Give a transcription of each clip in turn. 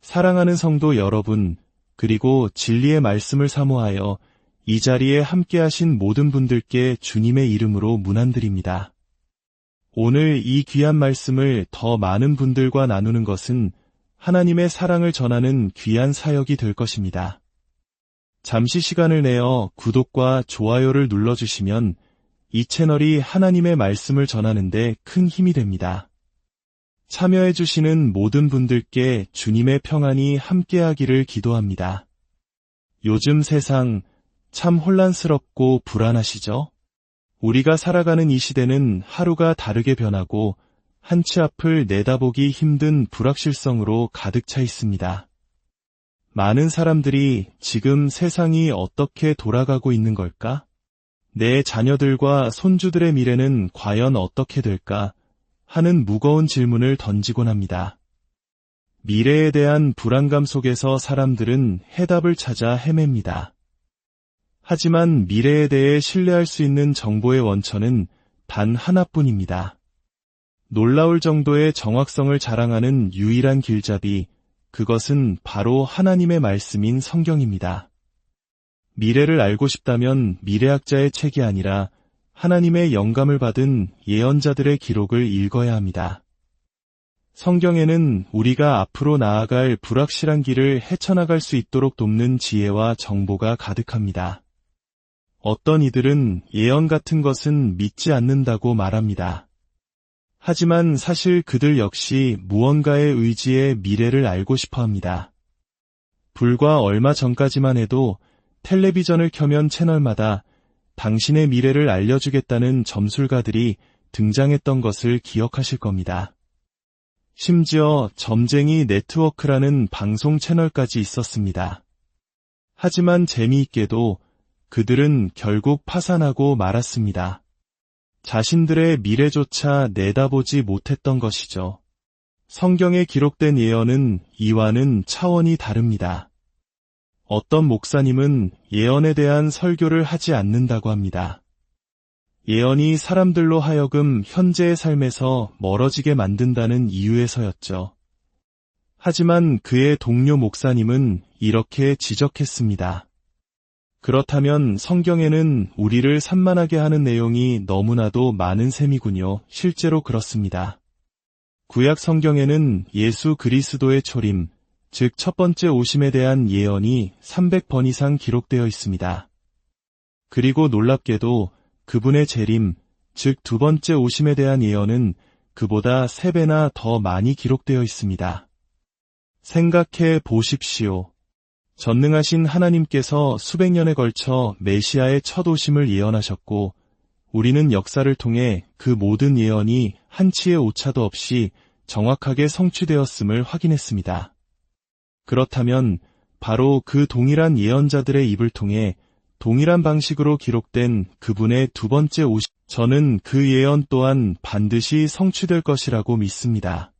사랑하는 성도 여러분, 그리고 진리의 말씀을 사모하여 이 자리에 함께하신 모든 분들께 주님의 이름으로 문안드립니다. 오늘 이 귀한 말씀을 더 많은 분들과 나누는 것은 하나님의 사랑을 전하는 귀한 사역이 될 것입니다. 잠시 시간을 내어 구독과 좋아요를 눌러주시면 이 채널이 하나님의 말씀을 전하는 데 큰 힘이 됩니다. 참여해주시는 모든 분들께 주님의 평안이 함께하기를 기도합니다. 요즘 세상 참 혼란스럽고 불안하시죠? 우리가 살아가는 이 시대는 하루가 다르게 변하고 한치 앞을 내다보기 힘든 불확실성으로 가득 차 있습니다. 많은 사람들이 지금 세상이 어떻게 돌아가고 있는 걸까? 내 자녀들과 손주들의 미래는 과연 어떻게 될까? 하는 무거운 질문을 던지곤 합니다. 미래에 대한 불안감 속에서 사람들은 해답을 찾아 헤맵니다. 하지만 미래에 대해 신뢰할 수 있는 정보의 원천은 단 하나뿐입니다. 놀라울 정도의 정확성을 자랑하는 유일한 길잡이, 그것은 바로 하나님의 말씀인 성경입니다. 미래를 알고 싶다면 미래학자의 책이 아니라 하나님의 영감을 받은 예언자들의 기록을 읽어야 합니다. 성경에는 우리가 앞으로 나아갈 불확실한 길을 헤쳐나갈 수 있도록 돕는 지혜와 정보가 가득합니다. 어떤 이들은 예언 같은 것은 믿지 않는다고 말합니다. 하지만 사실 그들 역시 무언가의 의지에 미래를 알고 싶어 합니다. 불과 얼마 전까지만 해도 텔레비전을 켜면 채널마다 당신의 미래를 알려주겠다는 점술가들이 등장했던 것을 기억하실 겁니다. 심지어 점쟁이 네트워크라는 방송 채널까지 있었습니다. 하지만 재미있게도 그들은 결국 파산하고 말았습니다. 자신들의 미래조차 내다보지 못했던 것이죠. 성경에 기록된 예언은 이와는 차원이 다릅니다. 어떤 목사님은 예언에 대한 설교를 하지 않는다고 합니다. 예언이 사람들로 하여금 현재의 삶에서 멀어지게 만든다는 이유에서였죠. 하지만 그의 동료 목사님은 이렇게 지적했습니다. 그렇다면 성경에는 우리를 산만하게 하는 내용이 너무나도 많은 셈이군요. 실제로 그렇습니다. 구약 성경에는 예수 그리스도의 초림, 즉 첫 번째 오심에 대한 예언이 300번 이상 기록되어 있습니다. 그리고 놀랍게도 그분의 재림, 즉 두 번째 오심에 대한 예언은 그보다 3배나 더 많이 기록되어 있습니다. 생각해 보십시오. 전능하신 하나님께서 수백 년에 걸쳐 메시아의 첫 오심을 예언하셨고, 우리는 역사를 통해 그 모든 예언이 한치의 오차도 없이 정확하게 성취되었음을 확인했습니다. 그렇다면 바로 그 동일한 예언자들의 입을 통해 동일한 방식으로 기록된 그분의 두 번째 오심, 저는 그 예언 또한 반드시 성취될 것이라고 믿습니다.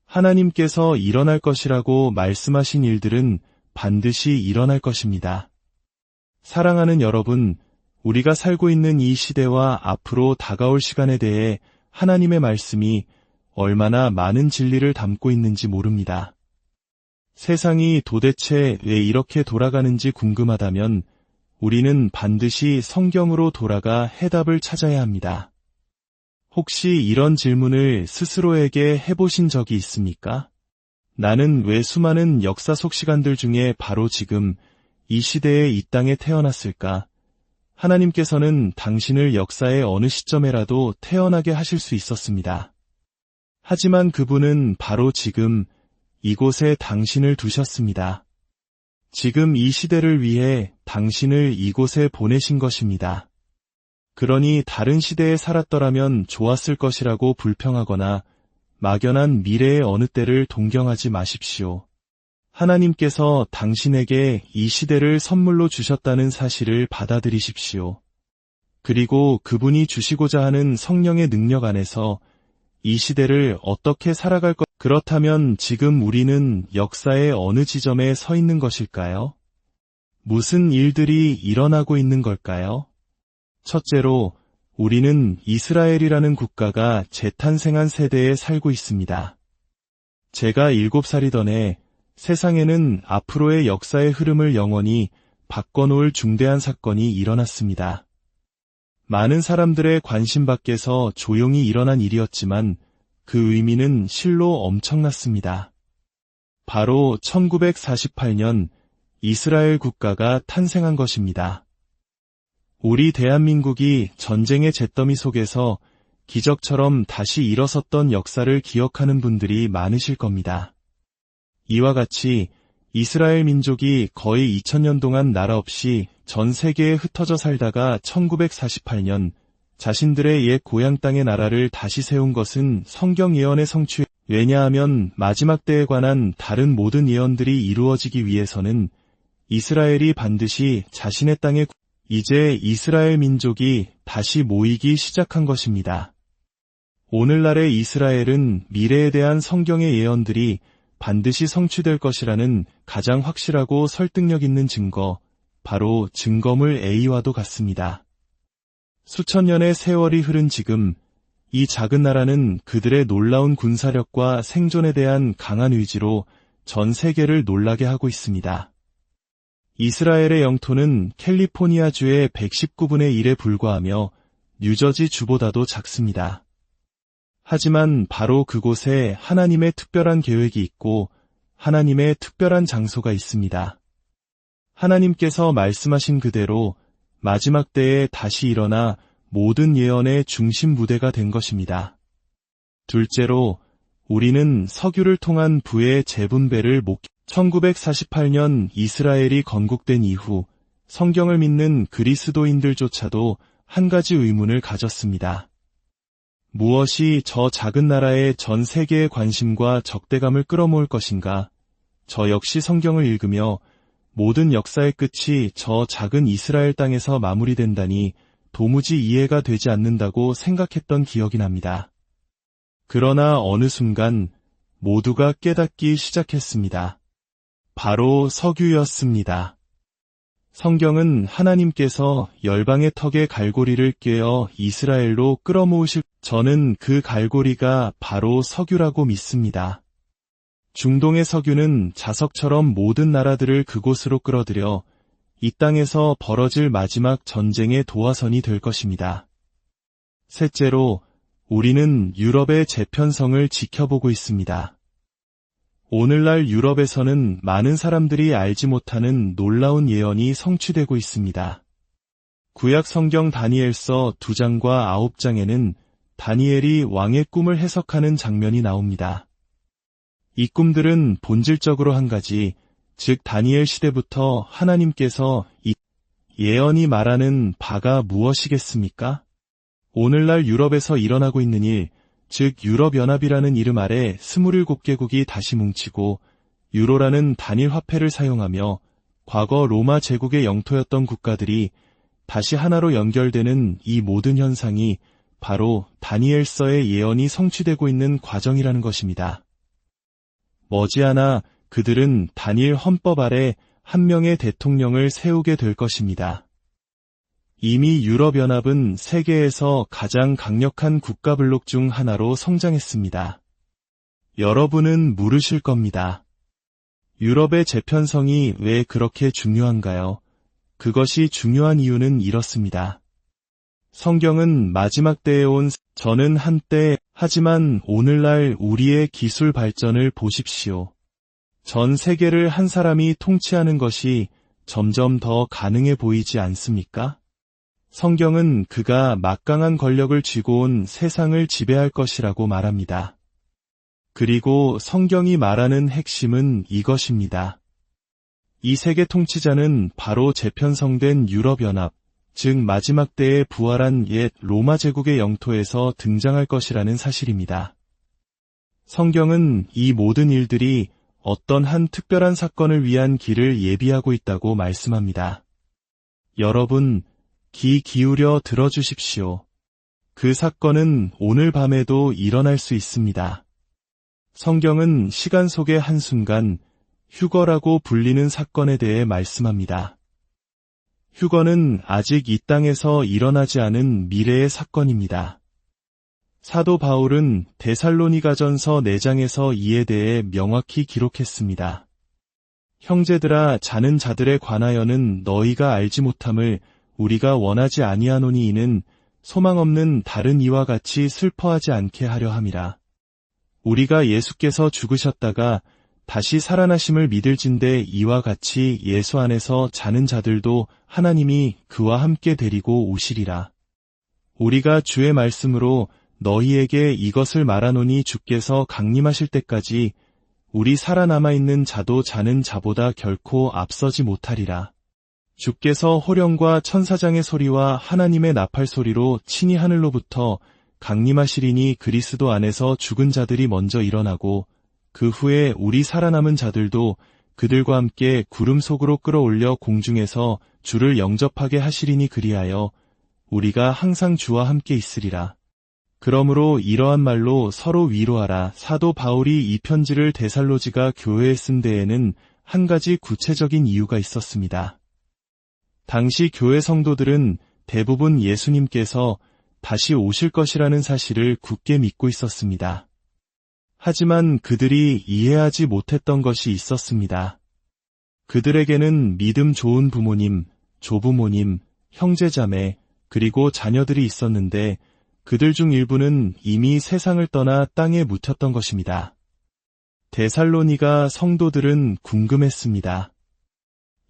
하나님께서 일어날 것이라고 말씀하신 일들은 반드시 일어날 것입니다. 사랑하는 여러분, 우리가 살고 있는 이 시대와 앞으로 다가올 시간에 대해 하나님의 말씀이 얼마나 많은 진리를 담고 있는지 모릅니다. 세상이 도대체 왜 이렇게 돌아가는지 궁금하다면 우리는 반드시 성경으로 돌아가 해답을 찾아야 합니다. 혹시 이런 질문을 스스로에게 해보신 적이 있습니까? 나는 왜 수많은 역사 속 시간들 중에 바로 지금 이 시대에 이 땅에 태어났을까? 하나님께서는 당신을 역사의 어느 시점에라도 태어나게 하실 수 있었습니다. 하지만 그분은 바로 지금 이곳에 당신을 두셨습니다. 지금 이 시대를 위해 당신을 이곳에 보내신 것입니다. 그러니 다른 시대에 살았더라면 좋았을 것이라고 불평하거나 막연한 미래의 어느 때를 동경하지 마십시오. 하나님께서 당신에게 이 시대를 선물로 주셨다는 사실을 받아들이십시오. 그리고 그분이 주시고자 하는 성령의 능력 안에서 이 시대를 어떻게 살아갈 것, 그렇다면 지금 우리는 역사의 어느 지점에 서 있는 것일까요? 무슨 일들이 일어나고 있는 걸까요? 첫째로, 우리는 이스라엘이라는 국가가 재탄생한 세대에 살고 있습니다. 제가 7살이던 해 세상에는 앞으로의 역사의 흐름을 영원히 바꿔놓을 중대한 사건이 일어났습니다. 많은 사람들의 관심 밖에서 조용히 일어난 일이었지만 그 의미는 실로 엄청났습니다. 바로 1948년 이스라엘 국가가 탄생한 것입니다. 우리 대한민국이 전쟁의 잿더미 속에서 기적처럼 다시 일어섰던 역사를 기억하는 분들이 많으실 겁니다. 이와 같이 이스라엘 민족이 거의 2000년 동안 나라 없이 전 세계에 흩어져 살다가 1948년 자신들의 옛 고향 땅의 나라를 다시 세운 것은 성경 예언의 성취. 왜냐하면 마지막 때에 관한 다른 모든 예언들이 이루어지기 위해서는 이스라엘이 반드시 자신의 땅에 이제 이스라엘 민족이 다시 모이기 시작한 것입니다. 오늘날의 이스라엘은 미래에 대한 성경의 예언들이 반드시 성취될 것이라는 가장 확실하고 설득력 있는 증거, 바로 증거물 A와도 같습니다. 수천 년의 세월이 흐른 지금 이 작은 나라는 그들의 놀라운 군사력과 생존에 대한 강한 의지로 전 세계를 놀라게 하고 있습니다. 이스라엘의 영토는 캘리포니아주의 119분의 1에 불과하며 뉴저지 주보다도 작습니다. 하지만 바로 그곳에 하나님의 특별한 계획이 있고 하나님의 특별한 장소가 있습니다. 하나님께서 말씀하신 그대로 마지막 때에 다시 일어나 모든 예언의 중심 무대가 된 것입니다. 둘째로, 우리는 석유를 통한 부의 재분배를 1948년 이스라엘이 건국된 이후 성경을 믿는 그리스도인들조차도 한 가지 의문을 가졌습니다. 무엇이 저 작은 나라의 전 세계의 관심과 적대감을 끌어모을 것인가? 저 역시 성경을 읽으며 모든 역사의 끝이 저 작은 이스라엘 땅에서 마무리된다니 도무지 이해가 되지 않는다고 생각했던 기억이 납니다. 그러나 어느 순간 모두가 깨닫기 시작했습니다. 바로 석유였습니다. 성경은 하나님께서 열방의 턱에 갈고리를 꿰어 이스라엘로 끌어모으실, 저는 그 갈고리가 바로 석유라고 믿습니다. 중동의 석유는 자석처럼 모든 나라들을 그곳으로 끌어들여 이 땅에서 벌어질 마지막 전쟁의 도화선이 될 것입니다. 셋째로, 우리는 유럽의 재편성을 지켜보고 있습니다. 오늘날 유럽에서는 많은 사람들이 알지 못하는 놀라운 예언이 성취되고 있습니다. 구약 성경 다니엘서 2장과 9장에는 다니엘이 왕의 꿈을 해석하는 장면이 나옵니다. 이 꿈들은 본질적으로 한 가지, 즉 다니엘 시대부터 하나님께서 이 예언이 말하는 바가 무엇이겠습니까? 오늘날 유럽에서 일어나고 있는 일, 즉 유럽연합이라는 이름 아래 27개국이 다시 뭉치고 유로라는 단일 화폐를 사용하며 과거 로마 제국의 영토였던 국가들이 다시 하나로 연결되는 이 모든 현상이 바로 다니엘서의 예언이 성취되고 있는 과정이라는 것입니다. 머지않아 그들은 단일 헌법 아래 한 명의 대통령을 세우게 될 것입니다. 이미 유럽연합은 세계에서 가장 강력한 국가블록 중 하나로 성장했습니다. 여러분은 물으실 겁니다. 유럽의 재편성이 왜 그렇게 중요한가요? 그것이 중요한 이유는 이렇습니다. 성경은 마지막 때에 온 저는 한때, 하지만 오늘날 우리의 기술 발전을 보십시오. 전 세계를 한 사람이 통치하는 것이 점점 더 가능해 보이지 않습니까? 성경은 그가 막강한 권력을 쥐고 온 세상을 지배할 것이라고 말합니다. 그리고 성경이 말하는 핵심은 이것입니다. 이 세계 통치자는 바로 재편성된 유럽연합, 즉 마지막 때에 부활한 옛 로마 제국의 영토에서 등장할 것이라는 사실입니다. 성경은 이 모든 일들이 어떤 한 특별한 사건을 위한 길을 예비하고 있다고 말씀합니다. 여러분, 귀 기울여 들어주십시오. 그 사건은 오늘 밤에도 일어날 수 있습니다. 성경은 시간 속의 한순간 휴거라고 불리는 사건에 대해 말씀합니다. 휴거는 아직 이 땅에서 일어나지 않은 미래의 사건입니다. 사도 바울은 데살로니가전서 4장에서 이에 대해 명확히 기록했습니다. 형제들아, 자는 자들에 관하여는 너희가 알지 못함을 우리가 원하지 아니하노니, 이는 소망 없는 다른 이와 같이 슬퍼하지 않게 하려 함이라. 우리가 예수께서 죽으셨다가 다시 살아나심을 믿을진대 이와 같이 예수 안에서 자는 자들도 하나님이 그와 함께 데리고 오시리라. 우리가 주의 말씀으로 너희에게 이것을 말하노니, 주께서 강림하실 때까지 우리 살아남아 있는 자도 자는 자보다 결코 앞서지 못하리라. 주께서 호령과 천사장의 소리와 하나님의 나팔 소리로 친히 하늘로부터 강림하시리니, 그리스도 안에서 죽은 자들이 먼저 일어나고 그 후에 우리 살아남은 자들도 그들과 함께 구름 속으로 끌어올려 공중에서 주를 영접하게 하시리니, 그리하여 우리가 항상 주와 함께 있으리라. 그러므로 이러한 말로 서로 위로하라. 사도 바울이 이 편지를 데살로지가 교회에 쓴 데에는 한 가지 구체적인 이유가 있었습니다. 당시 교회 성도들은 대부분 예수님께서 다시 오실 것이라는 사실을 굳게 믿고 있었습니다. 하지만 그들이 이해하지 못했던 것이 있었습니다. 그들에게는 믿음 좋은 부모님, 조부모님, 형제자매, 그리고 자녀들이 있었는데 그들 중 일부는 이미 세상을 떠나 땅에 묻혔던 것입니다. 데살로니가 성도들은 궁금했습니다.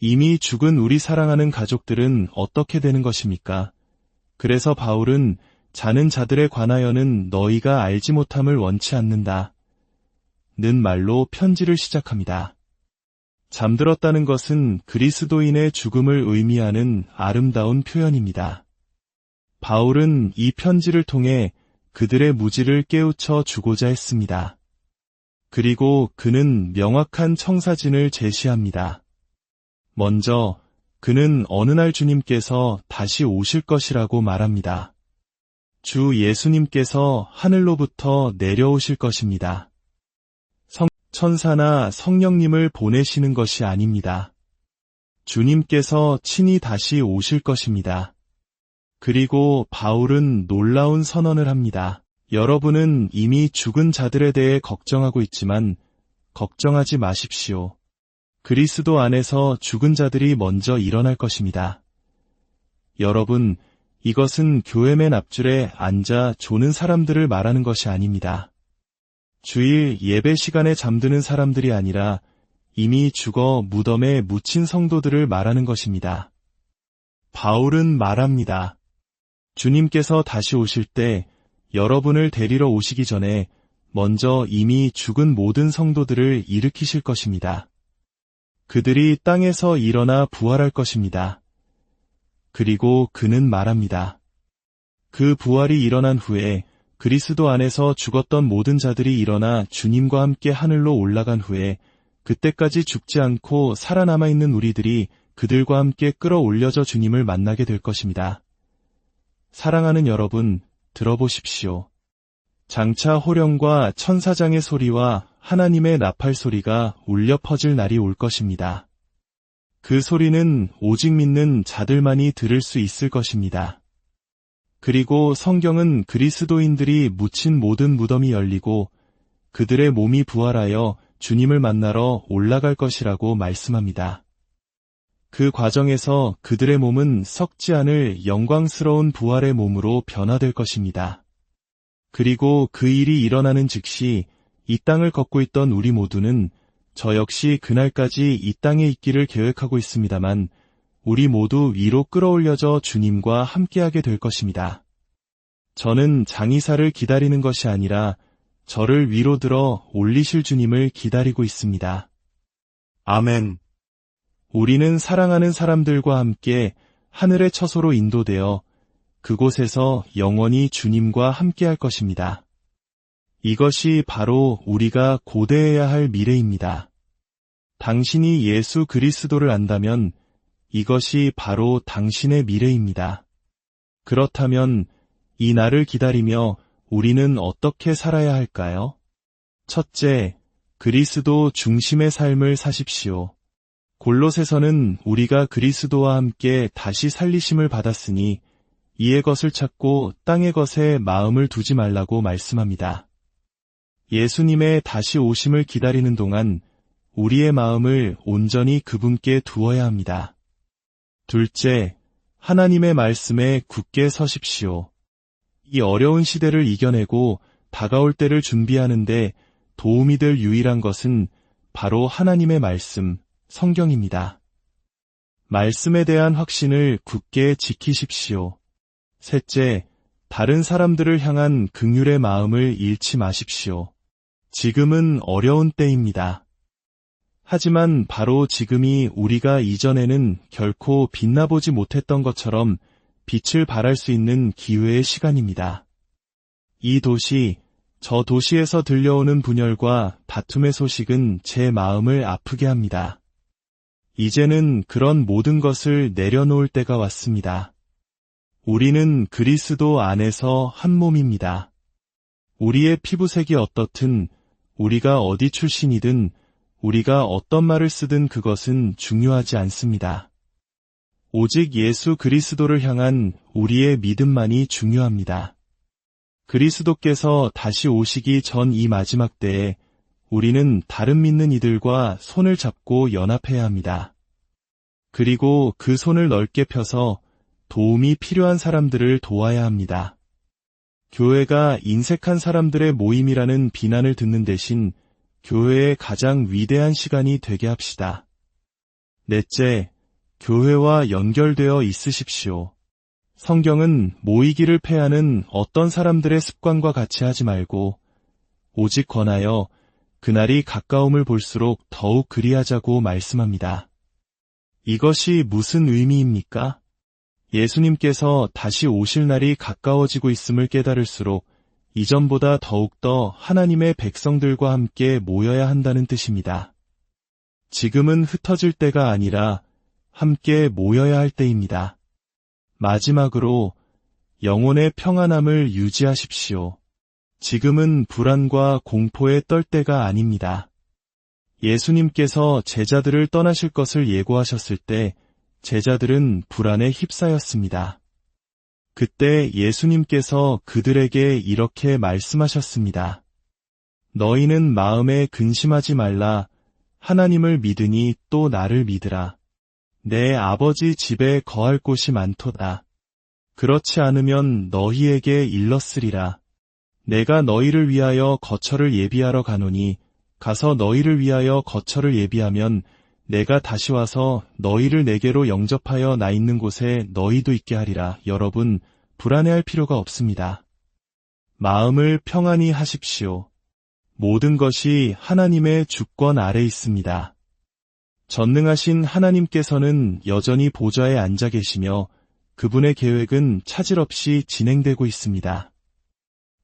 이미 죽은 우리 사랑하는 가족들은 어떻게 되는 것입니까? 그래서 바울은 자는 자들에 관하여는 너희가 알지 못함을 원치 않는다 는 말로 편지를 시작합니다. 잠들었다는 것은 그리스도인의 죽음을 의미하는 아름다운 표현입니다. 바울은 이 편지를 통해 그들의 무지를 깨우쳐 주고자 했습니다. 그리고 그는 명확한 청사진을 제시합니다. 먼저 그는 어느 날 주님께서 다시 오실 것이라고 말합니다. 주 예수님께서 하늘로부터 내려오실 것입니다. 천사나 성령님을 보내시는 것이 아닙니다. 주님께서 친히 다시 오실 것입니다. 그리고 바울은 놀라운 선언을 합니다. 여러분은 이미 죽은 자들에 대해 걱정하고 있지만 걱정하지 마십시오. 그리스도 안에서 죽은 자들이 먼저 일어날 것입니다. 여러분, 이것은 교회 맨 앞줄에 앉아 조는 사람들을 말하는 것이 아닙니다. 주일 예배 시간에 잠드는 사람들이 아니라 이미 죽어 무덤에 묻힌 성도들을 말하는 것입니다. 바울은 말합니다. 주님께서 다시 오실 때 여러분을 데리러 오시기 전에 먼저 이미 죽은 모든 성도들을 일으키실 것입니다. 그들이 땅에서 일어나 부활할 것입니다. 그리고 그는 말합니다. 그 부활이 일어난 후에 그리스도 안에서 죽었던 모든 자들이 일어나 주님과 함께 하늘로 올라간 후에 그때까지 죽지 않고 살아남아 있는 우리들이 그들과 함께 끌어올려져 주님을 만나게 될 것입니다. 사랑하는 여러분, 들어보십시오. 장차 호령과 천사장의 소리와 하나님의 나팔 소리가 울려 퍼질 날이 올 것입니다. 그 소리는 오직 믿는 자들만이 들을 수 있을 것입니다. 그리고 성경은 그리스도인들이 묻힌 모든 무덤이 열리고 그들의 몸이 부활하여 주님을 만나러 올라갈 것이라고 말씀합니다. 그 과정에서 그들의 몸은 썩지 않을 영광스러운 부활의 몸으로 변화될 것입니다. 그리고 그 일이 일어나는 즉시 이 땅을 걷고 있던 우리 모두는 저 역시 그날까지 이 땅에 있기를 계획하고 있습니다만 우리 모두 위로 끌어올려져 주님과 함께하게 될 것입니다. 저는 장의사를 기다리는 것이 아니라 저를 위로 들어 올리실 주님을 기다리고 있습니다. 아멘. 우리는 사랑하는 사람들과 함께 하늘의 처소로 인도되어 그곳에서 영원히 주님과 함께할 것입니다. 이것이 바로 우리가 고대해야 할 미래입니다. 당신이 예수 그리스도를 안다면 이것이 바로 당신의 미래입니다. 그렇다면 이 날을 기다리며 우리는 어떻게 살아야 할까요? 첫째, 그리스도 중심의 삶을 사십시오. 골로새서는 우리가 그리스도와 함께 다시 살리심을 받았으니 이의 것을 찾고 땅의 것에 마음을 두지 말라고 말씀합니다. 예수님의 다시 오심을 기다리는 동안 우리의 마음을 온전히 그분께 두어야 합니다. 둘째, 하나님의 말씀에 굳게 서십시오. 이 어려운 시대를 이겨내고 다가올 때를 준비하는데 도움이 될 유일한 것은 바로 하나님의 말씀, 성경입니다. 말씀에 대한 확신을 굳게 지키십시오. 셋째, 다른 사람들을 향한 긍휼의 마음을 잃지 마십시오. 지금은 어려운 때입니다. 하지만 바로 지금이 우리가 이전에는 결코 빛나보지 못했던 것처럼 빛을 발할 수 있는 기회의 시간입니다. 이 도시, 저 도시에서 들려오는 분열과 다툼의 소식은 제 마음을 아프게 합니다. 이제는 그런 모든 것을 내려놓을 때가 왔습니다. 우리는 그리스도 안에서 한 몸입니다. 우리의 피부색이 어떻든, 우리가 어디 출신이든, 우리가 어떤 말을 쓰든 그것은 중요하지 않습니다. 오직 예수 그리스도를 향한 우리의 믿음만이 중요합니다. 그리스도께서 다시 오시기 전 이 마지막 때에 우리는 다른 믿는 이들과 손을 잡고 연합해야 합니다. 그리고 그 손을 넓게 펴서 도움이 필요한 사람들을 도와야 합니다. 교회가 인색한 사람들의 모임이라는 비난을 듣는 대신 교회의 가장 위대한 시간이 되게 합시다. 넷째, 교회와 연결되어 있으십시오. 성경은 모이기를 패하는 어떤 사람들의 습관과 같이 하지 말고 오직 권하여 그날이 가까움을 볼수록 더욱 그리하자고 말씀합니다. 이것이 무슨 의미입니까? 예수님께서 다시 오실 날이 가까워지고 있음을 깨달을수록 이전보다 더욱더 하나님의 백성들과 함께 모여야 한다는 뜻입니다. 지금은 흩어질 때가 아니라 함께 모여야 할 때입니다. 마지막으로 영혼의 평안함을 유지하십시오. 지금은 불안과 공포에 떨 때가 아닙니다. 예수님께서 제자들을 떠나실 것을 예고하셨을 때 제자들은 불안에 휩싸였습니다. 그때 예수님께서 그들에게 이렇게 말씀하셨습니다. 너희는 마음에 근심하지 말라. 하나님을 믿으니 또 나를 믿으라. 내 아버지 집에 거할 곳이 많도다. 그렇지 않으면 너희에게 일렀으리라. 내가 너희를 위하여 거처를 예비하러 가노니 가서 너희를 위하여 거처를 예비하면 내가 다시 와서 너희를 내게로 영접하여 나 있는 곳에 너희도 있게 하리라. 여러분, 불안해할 필요가 없습니다. 마음을 평안히 하십시오. 모든 것이 하나님의 주권 아래 있습니다. 전능하신 하나님께서는 여전히 보좌에 앉아 계시며 그분의 계획은 차질 없이 진행되고 있습니다.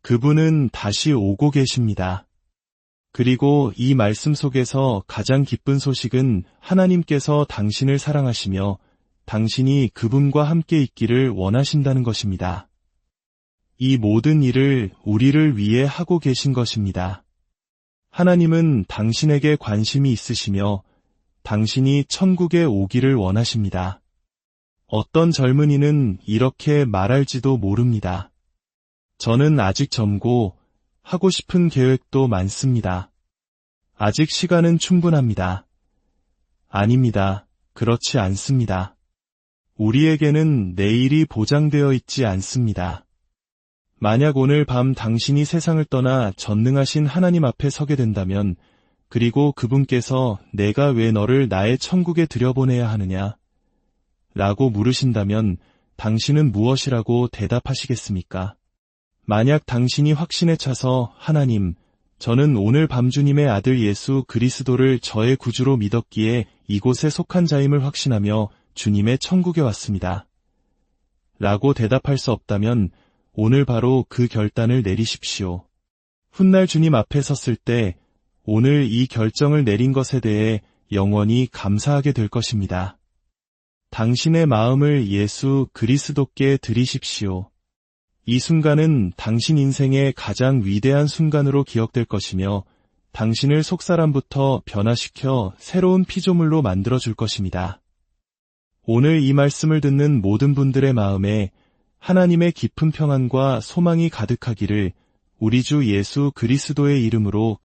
그분은 다시 오고 계십니다. 그리고 이 말씀 속에서 가장 기쁜 소식은 하나님께서 당신을 사랑하시며 당신이 그분과 함께 있기를 원하신다는 것입니다. 이 모든 일을 우리를 위해 하고 계신 것입니다. 하나님은 당신에게 관심이 있으시며 당신이 천국에 오기를 원하십니다. 어떤 젊은이는 이렇게 말할지도 모릅니다. 저는 아직 젊고 하고 싶은 계획도 많습니다. 아직 시간은 충분합니다. 아닙니다. 그렇지 않습니다. 우리에게는 내일이 보장되어 있지 않습니다. 만약 오늘 밤 당신이 세상을 떠나 전능하신 하나님 앞에 서게 된다면, 그리고 그분께서 내가 왜 너를 나의 천국에 들여보내야 하느냐? 라고 물으신다면 당신은 무엇이라고 대답하시겠습니까? 만약 당신이 확신에 차서 하나님, 저는 오늘 밤 주님의 아들 예수 그리스도를 저의 구주로 믿었기에 이곳에 속한 자임을 확신하며 주님의 천국에 왔습니다. 라고 대답할 수 없다면 오늘 바로 그 결단을 내리십시오. 훗날 주님 앞에 섰을 때 오늘 이 결정을 내린 것에 대해 영원히 감사하게 될 것입니다. 당신의 마음을 예수 그리스도께 드리십시오. 이 순간은 당신 인생의 가장 위대한 순간으로 기억될 것이며 당신을 속사람부터 변화시켜 새로운 피조물로 만들어줄 것입니다. 오늘 이 말씀을 듣는 모든 분들의 마음에 하나님의 깊은 평안과 소망이 가득하기를 우리 주 예수 그리스도의 이름으로